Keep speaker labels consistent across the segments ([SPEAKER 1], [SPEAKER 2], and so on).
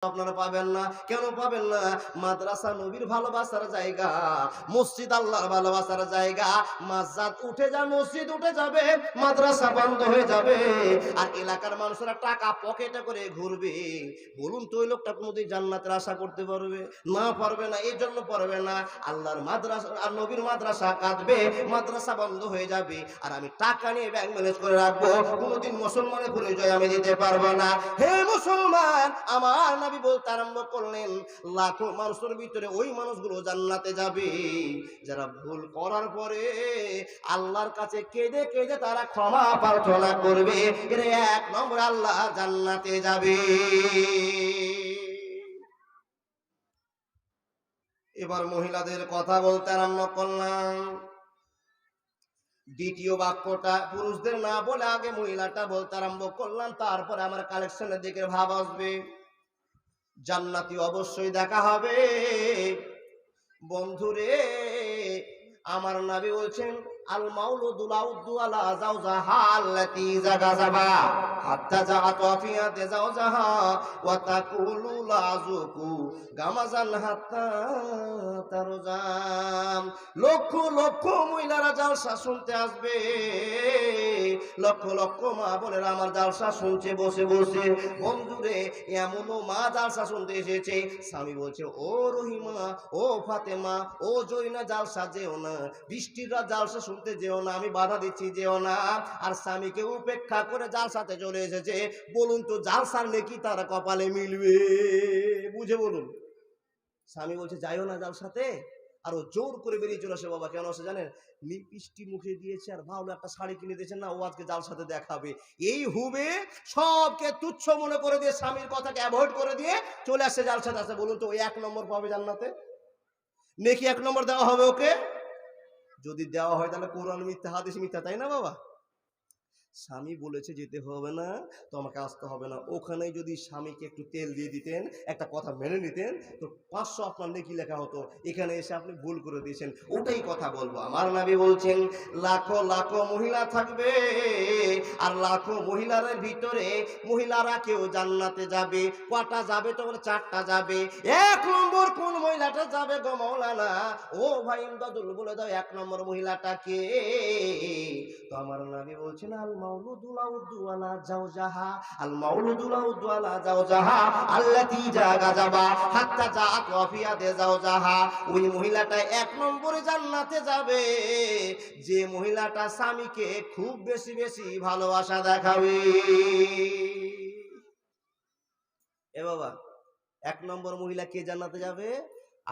[SPEAKER 1] আপনারা পাবেন না। কেন পাবেন না? মাদ্রাসা নবীর ভালোবাসার জায়গা, মসজিদ আল্লাহর ভালোবাসার জায়গা। মাযহাব উঠে যা, মসজিদ উঠে যাবে, মাদ্রাসা বন্ধ হয়ে যাবে, আর এলাকার মানুষেরা টাকা পকেটে করে ঘুরবে। বলুন তো ওই লোকটা কোনোদিন জান্নাতের আশা করতে পারবে? না, পারবে না। এই জন্য পারবে না, আল্লাহর মাদ্রাসা আর নবীর মাদ্রাসা কাঁদবে, মাদ্রাসা বন্ধ হয়ে যাবে, আর আমি টাকা নিয়ে ব্যাংক ম্যানেজ করে রাখবো, কোনোদিন মুসলমানের পরিচয় আমি দিতে পারবো না। হে মুসলমান, আমার নবী বলতে আরম্ভ করলেন, লাখো মানুষের ভিতরে ওই মানুষগুলো জান্নাতে যাবে যারা ভুল করার পরে আল্লাহর কাছে কেঁদে কেঁদে তারা ক্ষমা প্রার্থনা করবে, এর এক নম্বর আল্লাহ জান্নাতে যাবে। এবার মহিলাদের কথা বলতে আরম্ভ করলাম। দ্বিতীয় বাক্যটা পুরুষদের না বলে আগে মহিলাটা বলতে আরম্ভ করলাম, তারপরে আমার কালেকশনের দিকে ভাব আসবে। জান্নাতি অবশ্যই দেখা হবে। বন্ধুরে, আমার নবী বলছেন, আল মাউলুদু লাউদ্দু আলা যাওজাহা আল্লাতী জাগাজাবা হাত্তা জাআত ওয়াফিয়াতে যাওজাহা ওয়া তাকুলু লাযুকু গামাজান হাত্তা তারজাম। লক্ষ লক্ষ মহিলারা জালসা শুনতে আসবে, লক্ষ লক্ষ মা বোনেরা আমার জালসা শুনছে বসে বসে। বন্ধুরে, এমনও মা জালসা শুনতে এসেছে, স্বামী বলছে, ও রহিমা, ও ফাতেমা, ও জয়না, জালসা যেও না, বৃষ্টির রাত জালসা শুনতে যেও না, আমি বাধা দিচ্ছি, যেও না। আর স্বামীকে উপেক্ষা করে জালসাতে চলে এসেছে। বলুন তো, জালসার নেকি তার কপালে মিলবে? বুঝে বলুন। স্বামী বলছে যাইও না জালসাতে, আর ও জোর করে বেরিয়ে চলে আসে। বাবা কেন আসে জানেন? লিপস্টিক মুখে দিয়েছে আর ভালো একটা শাড়ি কিনে দিয়েছেন না, ও আজকে জালসাতে দেখাবে। এই হুবে সবকে তুচ্ছ মনে করে দিয়ে, স্বামীর কথাকে অ্যাভয়েড করে দিয়ে চলে আসছে জালসাতে আসে। বলুন তো, ওই এক নম্বর পাবে জান্নাতে? নেকি এক নম্বর দেওয়া হবে ওকে? যদি দেওয়া হয় তাহলে কোরআন মিথ্যা, হাদিস মিথ্যা, তাই না বাবা? স্বামী বলেছে যেতে হবে না, তো আমাকে আসতে হবে না। ওখানে যদি স্বামীকে একটু তেল দিয়ে দিতেন, একটা কথা মেনে নিতেন, তো 500 আপনার নেকি লেখা হতো। এখানে এসে আপনি ভুল করে দিয়েছেন। ওটাই কথা বলবো। আমার নবী বলছেন, লাখো লাখো মহিলা থাকবে, আর লাখো মহিলার ভিতরে মহিলারা কেউ জান্নাতে যাবে। কটা যাবে? তো বলে 4টা যাবে। এক নম্বর কোন মহিলাটা যাবে গো মাওলানা? ও ভাই ইমদাদুল, বলে দাও 1 নম্বর মহিলাটা কে? তো আমার নবী বলছেন, আল মাউলুদু লাউদ্দু আলা যাওজাহা, আল মাউলুদু লাউদ্দু আলা যাওজাহা আল্লাতী জাগাজাবা হাত্তা জাআত ওয়াফিয়াতে যাওজাহা। ওই মহিলাটা 1 নম্বরে জান্নাতে যাবে যে মহিলাটা স্বামীকে খুব বেশি বেশি ভালোবাসা দেখাবে। এ বাবা, 1 নম্বর মহিলা কে জান্নাতে যাবে?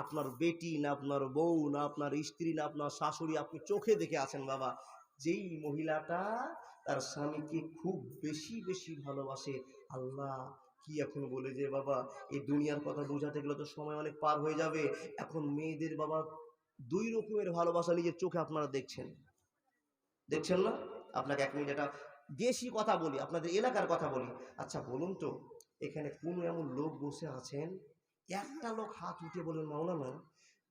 [SPEAKER 1] আপনার বেটি না, আপনার বউ না, আপনার স্ত্রী না, আপনার শাশুড়ি, আপনি চোখে দেখে আছেন বাবা, যেই মহিলাটা তার স্বামীকে খুব বেশি বেশি ভালোবাসে। আল্লাহ কি এখন বলে যে বাবা, এই দুনিয়ার কথা বোঝাতে গেলে তো সময় অনেক পার হয়ে যাবে। এখন মেয়েদের বাবা 2 রকমের ভালোবাসা নিজের চোখে আপনারা দেখছেন, দেখছেন না? আপনাকে 1 মিনিট একটা দেশি কথা বলি, আপনাদের এলাকার কথা বলি। আচ্ছা বলুন তো, এখানে কোন এমন লোক বসে আছেন, একটা লোক হাত উঠে বলেন, মাওলানা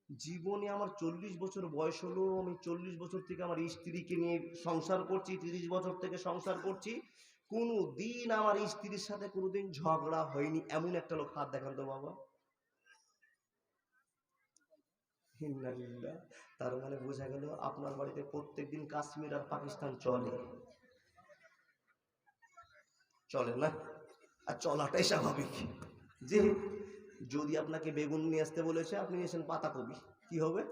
[SPEAKER 1] জীবনে আমার 40 বছর বয়স হলো, আমি 40 বছর থেকে আমার স্ত্রীকে নিয়ে সংসার করছি, 30 বছর থেকে সংসার করছি, কোনো দিন আমার স্ত্রীর সাথে কোনোদিন ঝগড়া হয়নি, এমন একটা লোক হাত দেখান তো বাবা। তার মানে বোঝা গেল আপনার বাড়িতে প্রত্যেকদিন কাশ্মীর আর পাকিস্তান চলে, চলে না? আর চলাটাই স্বাভাবিক। যে যদি আপনাকে বেগুন নিয়ে আসতে বলেছে, আপনি নিয়েছেন পাতাকপি, কি হবে?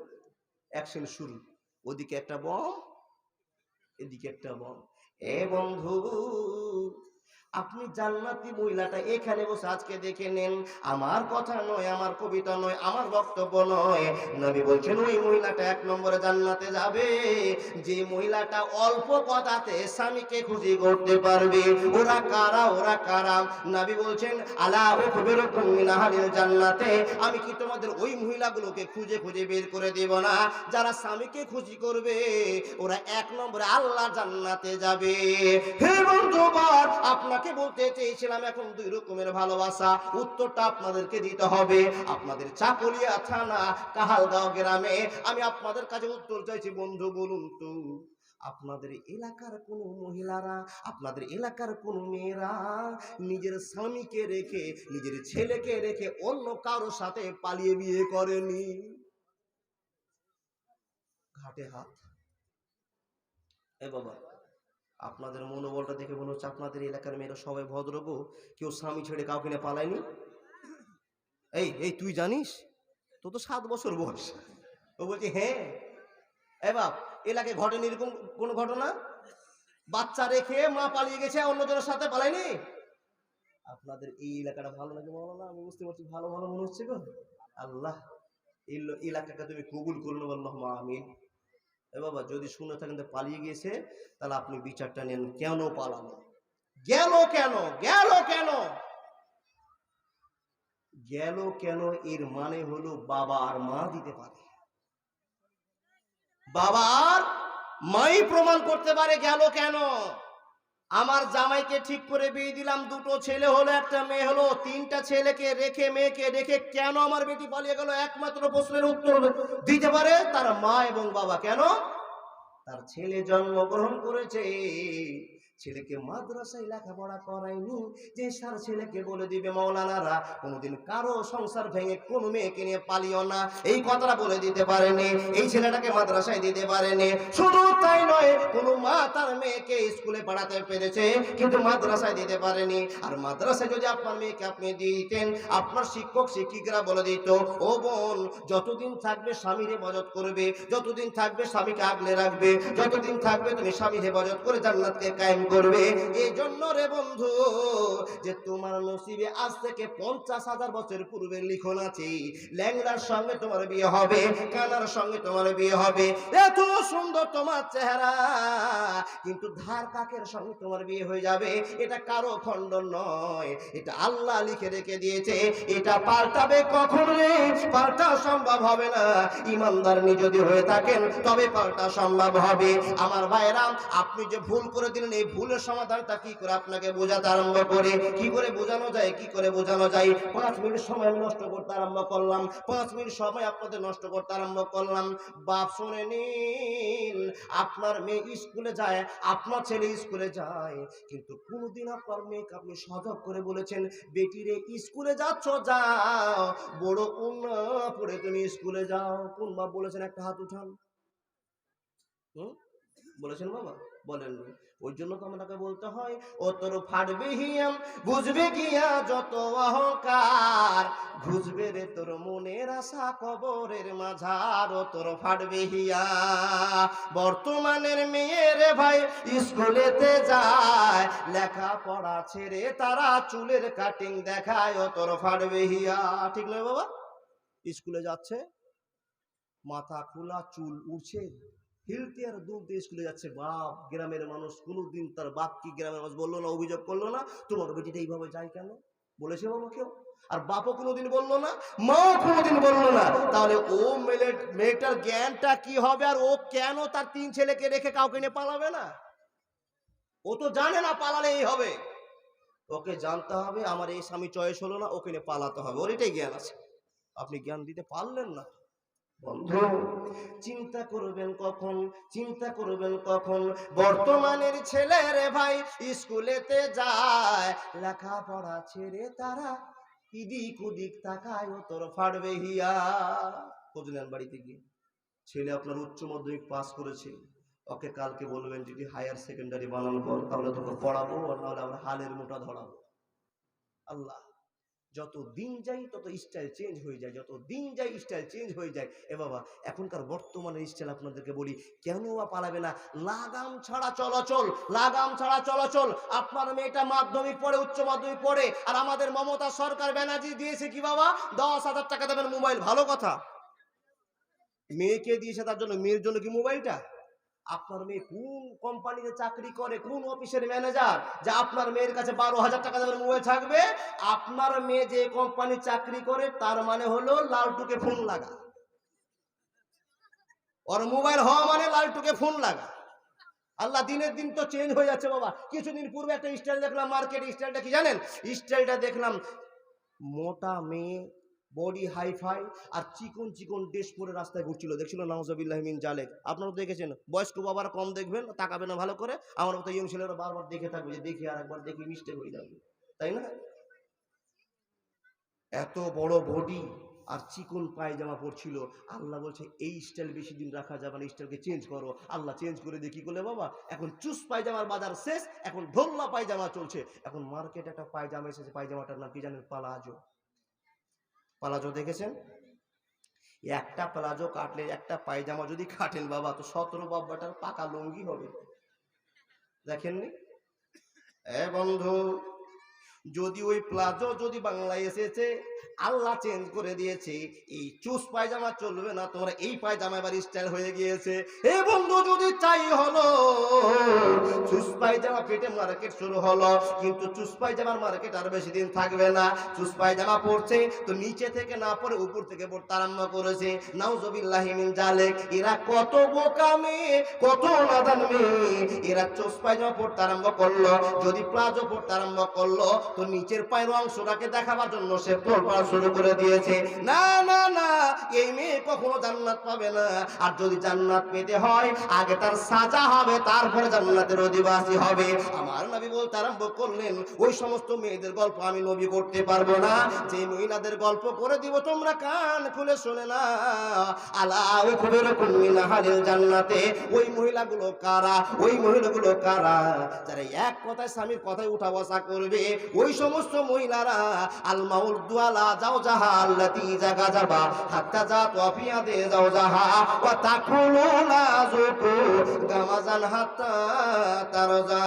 [SPEAKER 1] অ্যাকশন শুরু। ওদিকে একটা বম, এদিকে একটা বম। এ বন্ধু, আপনি জান্নাতি মহিলাটা এখানে বসে আজকে দেখে নেন। আমার কথা নয়, আমার কবিতা নয়, আমার বক্তব্য নয়। নবী বলছেন ওই মহিলাটা 1 নম্বরে জান্নাতে যাবে যে মহিলাটা অল্প কথাতে স্বামীকে খুশি করতে পারবে। ওরা কারা? ওরা কারা? নবী বলছেন, আলা উখবিরুকুম মিন আহলিল জান্নাতে, আমি কি তোমাদের ওই মহিলাগুলোকে খুঁজে খুঁজে বের করে দেব না? যারা স্বামীকে খুশি করবে, ওরা 1 নম্বরে আল্লাহ জান্নাতে যাবে। হে বন্ধুগণ, আপনাকে বলতে চেয়েছিলাম এখন 2 রকমের ভালোবাসা, উত্তরটা আপনাদেরকে দিতে হবে। আপনাদের চাকুলিয়া থানা কাহালগাঁও গ্রামে আমি আপনাদের কাছে উত্তর চাইছি। বন্ধু বলুন তো, আপনাদের এলাকার কোনো মহিলারা, আপনাদের এলাকার কোনো মেয়েরা নিজের স্বামীকে রেখে, নিজের ছেলেকে রেখে অন্য কারোর সাথে পালিয়ে বিয়ে করেনি? ঘাটে হাত। এ বাবা, আপনাদের মনোবলটা দেখে মনে হচ্ছে আপনাদের এলাকার মেয়েরা সবাই ভদ্র গো, কেউ স্বামী ছেড়ে কাউকে নিয়ে পালায়নি। এই এই তুই জানিস? তো তো 7 বছর বয়স। ও বলছে হ্যাঁ। এ বাপ, এলাকায় ঘটেনি এরকম কোন ঘটনা? বাচ্চা রেখে মা পালিয়ে গেছে, অন্যজনের সাথে পালায়নি? আপনাদের এই এলাকাটা ভালো লাগে না? আমি বুঝতে পারছি, ভালো ভালো মনে হচ্ছে গো। আল্লাহ এই এলাকাটা তুমি কবুল করলো, আল্লাহ আমিন। এ বাবা, যদি শুনে থাকেন যে পালিয়ে গিয়েছে, তাহলে আপনি বিচারটা নেন, কেন পালালো, গেল কেন, গেল কেন, গেল কেন? এর মানে হলো বাবা আর মা দিতে পারে, বাবা আর মাই প্রমাণ করতে পারে গেল কেন। আমার জামাইকে ঠিক করে বিয়ে দিলাম, 2টো ছেলে হলো, 1টা মেয়ে হলো, 3টা ছেলেকে রেখে মেয়েকে রেখে কেন আমার বেটি পালিয়ে গেল? একমাত্র প্রশ্নের উত্তর দিতে পারে তার মা এবং বাবা। কেন? তার ছেলে জন্মগ্রহণ করেছে, ছেলেকে মাদ্রাসায় লেখাপড়া করায়নি, যে সার ছেলেকে বলে দিবে মৌলানারা কোনোদিন কারো সংসার ভেঙে কোনো মেয়েকে নিয়ে পালিও না, এই কথাটা বলে দিতে পারেনি, এই ছেলেটাকে মাদ্রাসায় দিতে পারেনি। শুধু তাই নয়, কোনো মা তার মেয়েকে স্কুলে পড়াতে পেরেছে কিন্তু মাদ্রাসায় দিতে পারেনি। আর মাদ্রাসায় যদি আপনার মেয়েকে আপনি দিয়ে দিতেন, আপনার শিক্ষক শিক্ষিকারা বলে দিত, ও বোন, যতদিন থাকবে স্বামীর হেফাজত করবে, যতদিন থাকবে স্বামীকে আগলে রাখবে, যতদিন থাকবে তুমি স্বামীর হেফাজত করে জান্নাতকে কায়েম করবে। এই জন্য রে বন্ধু, যে তোমার নসিবে আজ থেকে 50,000 বছর পূর্বে লিখন আছে, ল্যাংড়ার সঙ্গে তোমার বিয়ে হবে, কানার সঙ্গে তোমার বিয়ে হবে, এত সুন্দর তোমার চেহারা, কিন্তু ধার কাকের সঙ্গে তোমার বিয়ে হয়ে যাবে। এটা কারো খণ্ডন নয়, এটা আল্লাহ লিখে রেখে দিয়েছে। এটা পাল্টাবে কখন রে? পাল্টা সম্ভব হবে না। ইমানদার যদি হয়ে থাকেন তবে পাল্টা সম্ভব হবে। আমার ভাইরা, আপনি যে ভুল করে দিলেন, এই ভুলের সমাধানটা কি করে আপনাকে বোঝাতে আরম্ভ করে, কি করে বোঝানো যায়, কি করে বোঝানো যায়? 5 মিনিট সময় আমি নষ্ট করতে আরম্ভ করলাম, 5 মিনিট সময় আপনাদের নষ্ট করতে আরম্ভ করলাম। বাপ শুনে নিন, আপনার মেয়ে স্কুলে যায়, আপনার ছেলে স্কুলে যায়, কিন্তু কোনদিন আপনার মেয়েকে আপনি সজাগ করে বলেছেন, বেটি রে স্কুলে যাচ্ছ যাও, বড় উন্না পড়ে তুমি স্কুলে যাও? কোন বাপ বলেছেন? একটা হাত উঠান। বলেছেন বাবা? বলেন। ওই জন্য তো আমাকে বলতে হয়, ও তোর ফাটবে হিয়াম বুঝবে গিয়া যত অহংকার, ঘুষবে রে তোর মনের আশা কবরের মাঝার, ও তোর ফাটবে হিয়া। বর্তমানের মেয়েরে ভাই স্কুলেতে যায়, লেখাপড়া ছেড়ে তারা চুলের কাটিং দেখায়, ও তোর ফাটবে হিয়া। ঠিক নয় বাবা? স্কুলে যাচ্ছে, মাথা খোলা, চুল উঠছে, হিলতে আর দুলতে স্কুলে যাচ্ছে। বাপ, গ্রামের মানুষ কোনোদিন তার বাপ কি গ্রামের মানুষ বললো না, অভিযোগ করলো না, তোমার বেটিটা এইভাবে যায় কেন? বলেছে বাবা কেউ? আর বাপও কোনোদিন বললো না, মাও কোনোদিন বললো না। তাহলে ও মেয়েটার জ্ঞানটা কি হবে? আর ও কেন তার 3 ছেলেকে রেখে কাউকে নিয়ে পালাবে না? ও তো জানে না পালালে এই হবে। ওকে জানতে হবে আমার এই স্বামী চয়েস হলো না, ওকে নিয়ে পালাতে হবে, ওর এটাই জ্ঞান আছে। আপনি জ্ঞান দিতে পারলেন না। বন্ধু, চিন্তা করবেন কখন, চিন্তা করবেন কখন? বর্তমানের ছেলেরে ভাই স্কুলেতে যায়, লেখাপড়া ছেড়ে তারা ইদিক উদিক তাকায়, ও তোর ফাড়বে হিয়া। বুঝলেন? বাড়িতে গিয়ে ছেলে আপনার উচ্চ মাধ্যমিক পাস করেছে, ওকে কালকে বলবেন যদি হায়ার সেকেন্ডারি বানানো পর, তাহলে তোকে পড়াবো, আর নাহলে আমরা হালের মোটা ধরাবো। আল্লাহ, যত দিন যাই তত স্টাইল চেঞ্জ হয়ে যায়, যত দিন যাই স্টাইল চেঞ্জ হয়ে যায়। এ বাবা, এখনকার বর্তমানের স্টাইল আপনাদেরকে বলি, কেন বা পালাবে না? লাগাম ছাড়া চলাচল, লাগাম ছাড়া চলাচল। আপনার মেয়েটা মাধ্যমিক পড়ে, উচ্চ মাধ্যমিক পড়ে, আর আমাদের মমতা সরকার ব্যানার্জি দিয়েছে কি বাবা? 10,000 টাকা দেবেন মোবাইল। ভালো কথা, মেয়েকে দিয়েছে তার জন্য, মেয়ের জন্য কি মোবাইলটা? আপনার মেয়ে কোন কোম্পানিতে চাকরি করে, কোন অফিসের ম্যানেজার, যে আপনার মেয়ের কাছে 12,000 টাকা দেবেন মোবাইল থাকবে? আপনার মেয়ে যে কোম্পানি চাকরি করে, তার মানে হলো লালটুকে ফোন লাগা। ওর মোবাইল হওয়া মানে লালটুকে ফোন লাগা। আল্লাহ, দিনের দিন তো চেঞ্জ হয়ে যাচ্ছে বাবা। কিছুদিন পূর্বে একটা স্টাইল দেখলাম মার্কেটে, স্টাইলটা কি জানেন? স্টাইলটা দেখলাম, মোটা মেয়ে বডি হাইফাই আর চিকন চিকন ড্রেস পরে রাস্তায় ঘুরছিল, দেখছিল নাউজুবিল্লাহি মিন জালেক। আপনারা দেখেছেন, বয়স্ক বাবারা কম দেখবেন, তাকাবেন না ভালো করে, আমার মতো ইয়ং ছেলেরা বারবার দেখে থাকবে যে দেখি আর একবার দেখি মিস্টেক হয়ে যাবে, তাই না? এত বড় বডি আর চিকন পায়জামা পরছিল। আল্লাহ বলছে এই স্টাইল বেশি দিন রাখা যাবে না, স্টাইলকে চেঞ্জ করো। আল্লাহ চেঞ্জ করে দিয়ে কি করলে বাবা, এখন চুস পায়জামার বাজার শেষ, এখন ঢোল্লা পায়জামা চলছে। এখন মার্কেটে একটা পায়জামা এসেছে, পায়জামাটার নাম কি জানেন? পালাজো। পালাজো দেখেছেন? একটা প্লাজো কাটলে, একটা পায়জামা যদি কাটেন বাবা, তো 17 বাব্বাটার পাকা লুঙ্গি হবে। দেখেননি? বন্ধু, যদি ওই প্লাজো যদি বাংলায় এসেছে, আল্লাহ চেঞ্জ করে দিয়েছে, এই চুস পায়জামা চলবে না, তোমরা এই পায়জামা এবার স্টাইল হয়ে গিয়েছে। বন্ধু, যদি চাই হলো চুস পায়জামা পেটে মার্কেট শুরু হলো, কিন্তু চুস পায়জামার মার্কেট আর বেশি দিন থাকবে না। চুস পায়জামা পড়ছে তো নিচে থেকে না পড়ে উপর থেকে পড়তে আরম্ভ করেছে, নাউজুবিল্লাহি মিন জালেক। এরা কত বোকা মেয়ে, কত নাদান মেয়ে, এরা চুস পায়জামা পড়তে আরম্ভ করলো। যদি প্লাজো পড়তে আরম্ভ করলো তো নিচের পায়ের অংশটাকে দেখাবার জন্য সে তোলপাড় শুরু করে দিয়েছে। না না না, এই মেয়ে কখনো জান্নাত পাবে না। আর যদি জান্নাত পেতে হয়, আগে তার সাজা হবে, তারপরে জান্নাতের অধিবাসী হবে। আমার নবী বলতে আরম্ভ করলেন, ওই সমস্ত মেয়েদের গল্প আমি নবী করতে পারবো না, যে মহিলাদের গল্প করে দিব তোমরা কান খুলে শোনে না। আলা উখবিরুকুম মিন আহলিল জান্নাতে। ওই মহিলাগুলো কারা? ওই মহিলাগুলো কারা? যারা এক কথায় স্বামীর কথায় উঠা বসা করবে, ওই সমস্ত মহিলারা আল মাউদু আলা জাওজাহা আল্লাতী জাগাজাবা হাত্তা জাত ওয়াফিয়াদে জাওজাহা ওয়া তাকুলু লা যুকু গামাজান হাত্তা তারজা।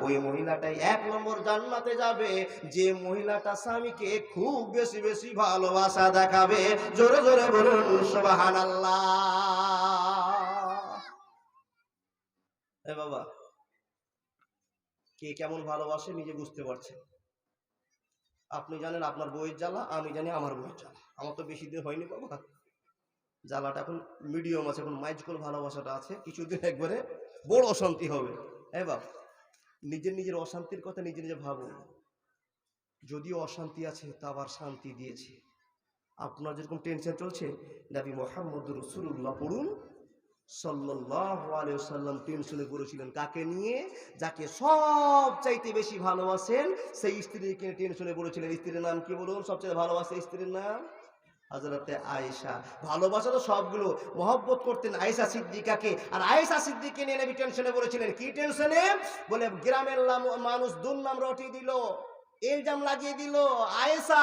[SPEAKER 1] ওই মহিলাটাই 1 নম্বর জান্নাতে যাবে, যে মহিলাটা স্বামীকে খুব বেশি বেশি ভালোবাসা দেখাবে। জোরে জোরে বলুন সুবহানাল্লাহ। বাবা, কে কেমন ভালোবাসে নিজে বুঝতে পারছেন। আপনি জানেন আপনার বইয়ের জ্বালা, আমি জানি আমার বইয়ের জ্বালা। আমার তো বেশি দিন হয়নি বাবা, জ্বালাটা এখন মিডিয়াম আছে, এখন মাইজকল ভালোবাসাটা আছে, কিছুদিন একবারে বড় অশান্তি হবে। বাবা, নিজের নিজের অশান্তির কথা নিজে নিজে ভাবুন। যদিও অশান্তি আছে, তা আবার শান্তি দিয়েছে। আপনার যেরকম টেনশন চলছে, নবী মুহাম্মদুর রাসূলুল্লাহ পড়ুন সাল্লাল্লাহু আলাইহি ওয়াসাল্লাম টেনশনে পড়েছিলেন কাকে নিয়ে? যাকে সব চাইতে বেশি ভালোবাসেন সেই স্ত্রীকে টেনশনে পড়েছিলেন। স্ত্রীর নাম কি বলুন? সবচেয়ে ভালোবাসে স্ত্রীর নাম হযরতে আয়েশা। ভালোবাসা তো সবগুলো, মহব্বত করতেন আয়েশা সিদ্দিকাকে। আর আয়েশা সিদ্দিককে নিয়ে নবী টেনশনে পড়েছিলেন। কি টেনশনে? বলে গ্রামের মানুষ দুর্নাম রটি দিল, ইলজাম লাগিয়ে দিল, আয়েশা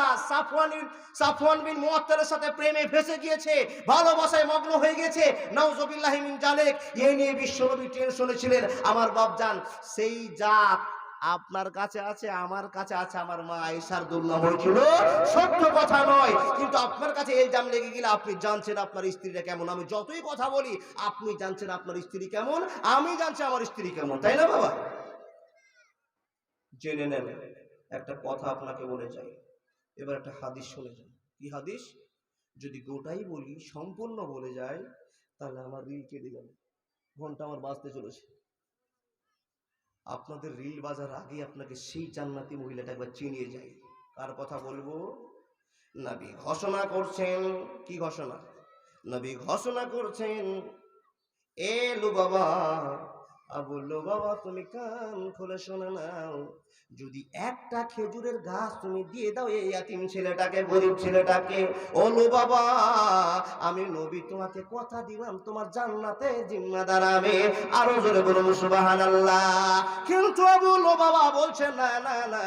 [SPEAKER 1] সাফওয়ান বিন মুআত্তালের সাথে প্রেমে ফেসে গিয়েছে, ভালোবাসায় মগ্ন হয়ে গেছে। নাউজুবিল্লাহি মিন জালিক। এই নিয়ে বিশ্বনবী টেনশনে ছিলেন। আমার বাপজান, সেই জাত আপনার কাছে আছে, আমার কাছে আছে। আমার মা আয়েশার দুর্নাম হয়েছিল, সত্য কথা নয়, কিন্তু আপনার কাছে ইলজাম লেগে গেলে আপনি জানছেন আপনার স্ত্রীটা কেমন। আমি যতই কথা বলি, আপনি জানছেন আপনার স্ত্রী কেমন, আমি জানছি আমার স্ত্রী কেমন, তাই না বাবা? জেনে নেবেন। একটা কথা আপনাকে বলে যাই, এবার একটা হাদিস শুনে যান। কি হাদিস? যদি গোটাই বলি, সম্পূর্ণ বলে যায়, তাহলে আমার রিল কেটে যাবে, ঘন্টা আমার বাজতে চলেছে। আপনাদের রিল বাজার আগে আপনাকে সেই জান্নাতি মহিলাটা একবার চিনিয়ে যায়। কার কথা বলবো? নবী ঘোষণা করছেন। কি ঘোষণা? নবী ঘোষণা করছেন, এ লুবাবা, আবু লুবাবা, তুমি কান খুলে শোনে নাও। যদি একটা খেজুরের গাছ তুমি দিয়ে দাও এই ইয়াতিম ছেলেটাকে, গরিব ছেলেটাকে, ও লুবাবা, আমি নবী তোমাকে কথা দিলাম তোমার জান্নাতে জিম্মাদার আমি। আরো জোরে বলুন সুবহানাল্লাহ। কিন্তু আবু লুবাবা বলছে, না না না,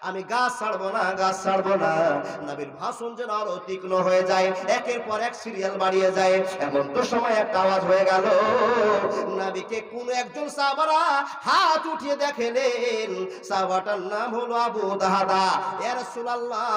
[SPEAKER 1] আমি গাছ ছাড়বো না, গাছ ছাড়বো না। নবীর ভাষণ যেন আরো তীক্ষ্ণ হয়ে যায়, একের পর এক সিরিয়াল বাড়িয়ে যায়। এমন তো সময় একটা আওয়াজ হয়ে গেল, নবীকে কোন একজন সাহাবারা হাত উঠিয়ে দেখেলেন। সাহাবাটার নাম হলো আবু দাহাদা। ইয়া রাসূলুল্লাহ,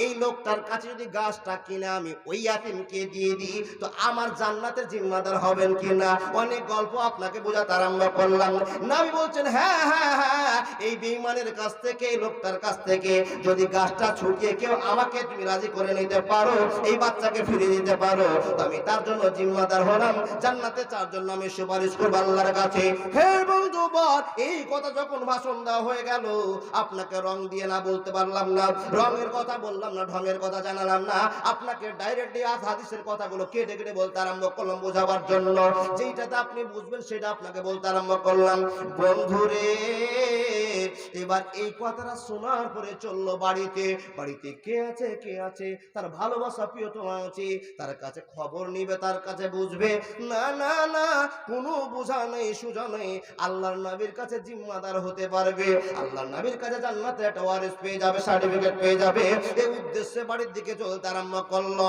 [SPEAKER 1] এই লোকটার কাছে যদি গাছটা কিনে আমি ওই ইয়াতিমকে দিয়ে দিই, তো আমার জান্নাতের জিম্মাদার হবেন কিনা? অনেক গল্প আপনাকে বোঝাতে আরম্ভ করলাম। নবী বলছেন, হ্যাঁ হ্যাঁ হ্যাঁ, এই বেঈমানের কাছ থেকে, এই লোকটার কাছ থেকে যদি গাছটা ছুটিয়ে কেউ আমাকে তুমি রাজি করে নিতে পারো, এই বাচ্চাকে ফিরিয়ে দিতে পারো, তো আমি তার জন্য জিম্মাদার হলাম, জান্নাতে তার জন্য আমি সুপারিশ করব আল্লাহর কাছে। হে বন্ধু বল, এই কথা যখন ভাষণ দেওয়া হয়ে গেল, গেল। আপনাকে রং দিয়ে না বলতে পারলাম না, রঙের কথা বললাম না, ঢঙের কথা জানালাম না, আপনাকে ডাইরেক্টলি হাদিসের কথাগুলো কেটে কেটে বলতে আরম্ভ করলাম বোঝাবার জন্য। যেইটাতে আপনি বুঝবেন সেটা আপনাকে বলতে আরম্ভ করলাম। বন্ধুরে, এবার এই কথাটা শোনার পরে চললো বাড়িতে। বাড়িতে কে আছে, কে আছে, তার ভালোবাসা প্রিয়তমা আছে, তার কাছে খবর নিবে, তার কাছে বুঝবে। না না না, কোনো বোঝা নেই, সোজা নেই, আল্লাহর নবীর কাছে জিম্মাদার হতে পারবে, আল্লাহর নবীর কাছে জান্নাতে একটা ওয়ারিস পেয়ে যাবে, সার্টিফিকেট পেয়ে যাবে। এই উদ্দেশ্যে বাড়ির দিকে চলতে আরম্ভ করলো।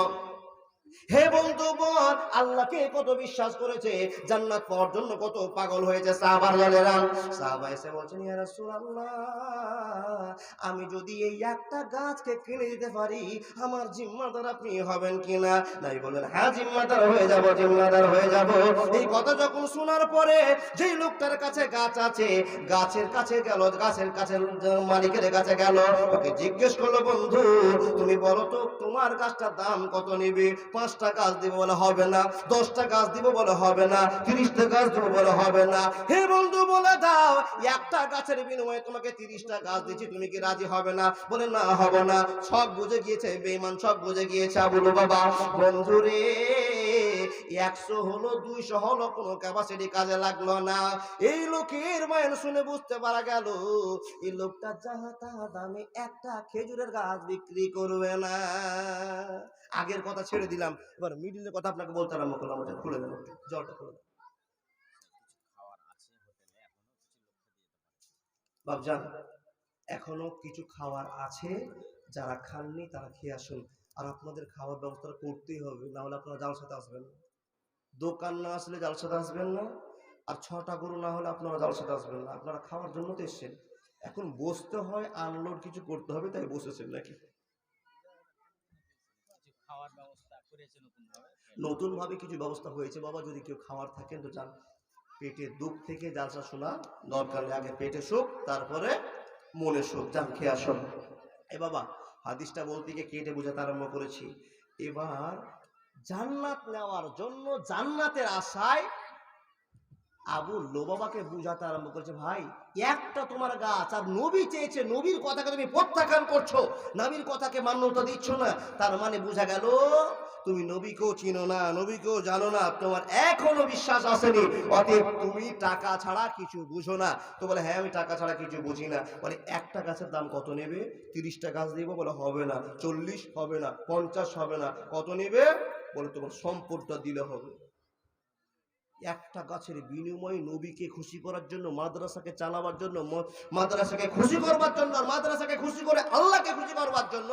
[SPEAKER 1] হে বন্ধু বল, আল্লাহকে কত বিশ্বাস করেছে, জান্নাত পাওয়ার জন্য কত পাগল হয়েছে সাহাবারা। সাহাবা এসে বলছেন, ইয়া রাসূলুল্লাহ, আমি যদি এই একটা গাছকে কিনে দিতে পারি, আমার জিম্মাদার আপনি হবেন কিনা? নবী বলেন, হ্যাঁ জিম্মাদার হয়ে যাব, জিম্মাদার হয়ে যাব। এই কথা যখন শোনার পরে যেই লোকটার কাছে গাছ আছে, গাছের কাছে গেল, গাছের কাছে মালিকের কাছে গেল, ওকে জিজ্ঞেস করলো, বন্ধু তুমি বলো তো তোমার গাছটার দাম কত নিবে? 5টা গাছ দিব বলে হবে না, 10টা গাছ দিব বলে হবে না, 30টা গাছ দিব বলে হবে না। হে বন্ধু বলে দাও, একটা গাছের বিনিময়ে তোমাকে 30টা গাছ দিচ্ছি, তুমি কি রাজি হবে না? বলে না, হবে না। সব বুঝে গিয়েছে বেঈমান, সব বুঝে গিয়েছে আবু লুবাবা। বন্ধুরে, 100 হলো, 200 হলো, কোনো ক্যাপাসিটি কাজে লাগলো না। এই লোকের মায়ের শুনে বুঝতে পারা গেল, এই লোকটা যাহা তাহা দামে একটা খেজুরের গাছ বিক্রি করবে না। আগের কথা ছেড়ে দিলাম, এবার মিডিলের কথা আপনাকে বলতে আরম্ভ করলাম। ওটা খুলে দেন, জলটা খুলে দেন বাবজান। এখনো কিছু খাবার আছে, যারা খাননি তারা খেয়ে আসুন। আর আপনাদের খাওয়ার ব্যবস্থা করতেই হবে, না হলে আপনারা জালসাতে আসবেন না। দোকান না আসলে জালসাতে আসবেন না, আর 6টা গরু না হলে আপনারা জালসাতে আসবেন না। আপনারা খাওয়ার জন্য তো এসছেন, এখন বসতে হয়, আনলোড কিছু করতে হবে, তাই বসেছেন নাকি? নতুন ভাবে কিছু ব্যবস্থা হয়েছে বাবা, যদি কেউ খাওয়ার থাকেন তো যান। পেটের দুঃখ থেকে জালসা শোনা দরকার নেই, আগে পেটে সুখ, তারপরে মনে সুখ, যান খেয়ে আসুন। এ বাবা, হাদিসটা বলতে গিয়ে কেটে বোঝাতে আরম্ভ করেছি। এবার জান্নাত নেওয়ার জন্য, জান্নাতের আশায় আবু লুবাবাকে বুঝাতে আরম্ভ করেছে, ভাই একটা তোমার গাছ, আর নবী চেয়েছে, নবীর কথাকে তুমি প্রত্যাখ্যান করছো, নবীর কথাকে মান্যতা দিচ্ছ না, তার মানে বোঝা গেল তুমি নবীকেও চিনো না, নবীকেও জানো না, তোমার এখনো বিশ্বাস আসেনি, অতএব তুমি টাকা ছাড়া কিছু বুঝো না। তো বলে, হ্যাঁ আমি টাকা ছাড়া কিছু বুঝি না। বলে, একটা গাছের দাম কত নেবে? 30টা গাছ দিব বলে হবে না, 40 হবে না, 50 হবে না, কত নেবে? বলে, তোমার সম্পদটা দিলে হবে। একটা গাছের বিনিময়ে নবীকে খুশি করার জন্য, মাদ্রাসাকে চালাবার জন্য, মাদ্রাসাকে খুশি করবার জন্য, আর মাদ্রাসাকে খুশি করে আল্লাহকে খুশি করবার জন্য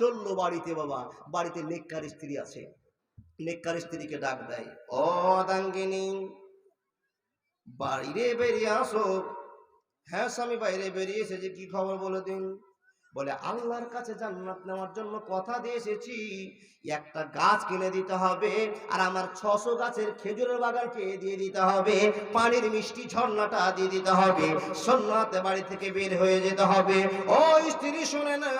[SPEAKER 1] চললো বাড়িতে। বাবা, বাড়িতে নেককার স্ত্রী আছে, নেককার স্ত্রীকে ডাক দেয়, ও দাঙ্গিনী বাইরে বেরিয়ে আসো। হ্যাঁ স্বামী বাইরে বেরিয়ে এসেছে, কি খবর বলে দিন। বলে, আল্লাহর কাছে জান্নাত নেওয়ার জন্য কথা দিয়ে এসেছি, একটা গাছ কিনে দিতে হবে, আর আমার 600 গাছের খেজুরের বাগানকে দিয়ে দিতে হবে, পানির মিষ্টি ঝর্ণাটা দিয়ে দিতে হবে, সন্ন্যাতে বাড়ি থেকে বের হয়ে যেতে হবে। ও স্ত্রী শুনে না,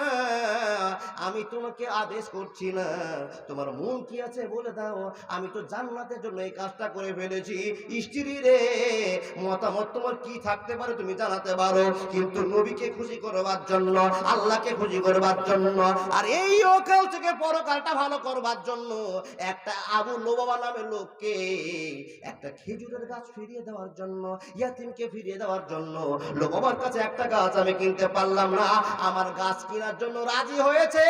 [SPEAKER 1] আমি তোমাকে আদেশ করছি না, তোমার মন কি আছে বলে দাও, আমি তো জান্নাতের জন্য এই কাজটা করে ফেলেছি। স্ত্রী রে, মতামত তোমার কি থাকতে পারে তুমি জানাতে পারো, কিন্তু নবীকে খুশি করবার জন্য, আল্লাহকে খুশি করবার জন্য, আর এই অকাল থেকে পরকালটা ভালো করবার জন্য একটা আবু লুবাবা নামের লোককে একটা খেজুরের গাছ ফিরিয়ে দেওয়ার জন্য, ইয়াতিমকে ফিরিয়ে দেওয়ার জন্য লুবাবার কাছে একটা গাছ আমি কিনতে পারলাম না, আমার গাছ কেনার জন্য রাজি হয়েছে।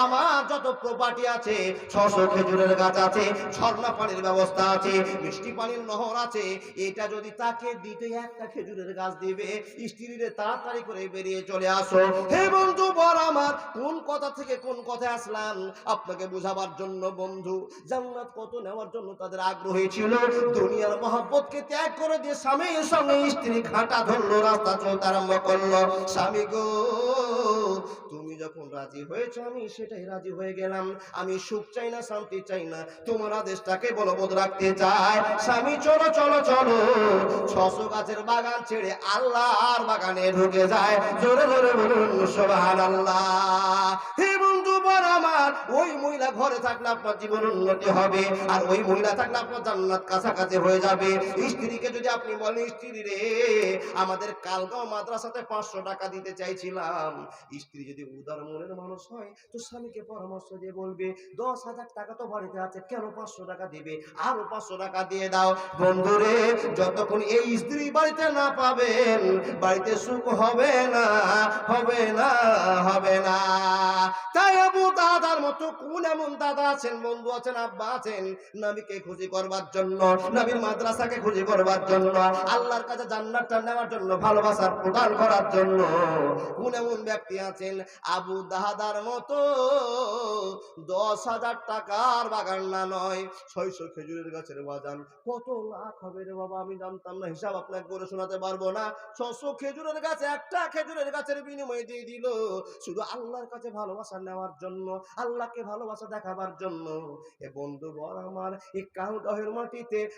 [SPEAKER 1] আমার যত প্রপার্টি আছে, 600 খেজুরের গাছ আছে, ঝর্ণা পানির ব্যবস্থা আছে, মিষ্টি পানির নহর আছে, এটা যদি তাকে দিতে একটা খেজুরের গাছ দিবে, স্ত্রীরে তাড়াতাড়ি করে বেরিয়ে চলে আসো। হে বন্ধু বল, আমার কোন কথা থেকে কোন কথায় আসলাম আপনাকে বোঝাবার জন্য। বন্ধু, জান্নাত কত নেওয়ার জন্য তাদের আগ্রহী ছিল, দুনিয়ার মহব্বতকে ত্যাগ করে দিয়ে স্বামীর সঙ্গে স্ত্রী ঘাটা ধরলো, রাস্তা চলতে আরম্ভ করলো। স্বামী গো, তুমি যখন রাজি হয়েছ আমি সেটাই রাজি হয়ে গেলাম, আমি সুখ চাই না, শান্তি চাই না, তোমার আদেশটাকে বলবৎ রাখতে চাই। স্বামী চলো চলো চলো, 600 গাছের বাগান ছেড়ে আল্লাহর বাগানে ঢুকে যায়। জোরে জোরে বলুন সুবহানাল্লাহ। হে বন্ধু বর আমার, ওই মহিলা ঘরে থাকলে আপনার জীবন উন্নতি হবে, আর ওই মহিলা থাকলে আপনার জান্নাত কাছাকাছি হয়ে যাবে। স্ত্রীকে যদি আপনি বলেন, স্ত্রী রে আমাদের কালগাঁও মাদ্রাসাতে 500 টাকা দিতে চাইছিলাম, স্ত্রী যদি উদার মনের মানুষ হয় তো স্বামীকে পরামর্শ দিয়ে বলবে 10,000 টাকা তো বাড়িতে আছে, কেন 500 টাকা দিবে, আরো 500 টাকা দিয়ে দাও। বন্ধুরে, যতক্ষণ এই স্ত্রী বাড়িতে না পাবেন বাড়িতে সুখ হবে না, হবে না, হবে না। তাই আবু দাদার মতো কোন এমন দাদা আছেন, বন্ধু আছেন, আব্বা আছেন, নবীকে খুশি করবার জন্য, নবীর মাদ্রাসাকে খুশি করবার জন্য, আল্লাহর কাছে জান্নাতটা নেওয়ার জন্য, ভালোবাসা প্রদান করার জন্য কোন এমন ব্যক্তি আছেন আবু দাদার মতো 10,000 টাকার বাগান না নয়, 600 খেজুরের গাছের বাগান কত লাখ হবে রে বাবা, আমি জানতাম না, হিসাব আপনাকে করে শোনাতে পারবো না। 600 খেজুরের গাছে একটা খেজুরের গাছের বিনিময়ে দিয়ে দিল শুধু আল্লাহর কাছে ভালোবাসা নেওয়ার জন্য, আল্লাহকে ভালোবাসা দেখাবার জন্য। এ বন্ধু বল আমার, এই কালদহের মাটিতে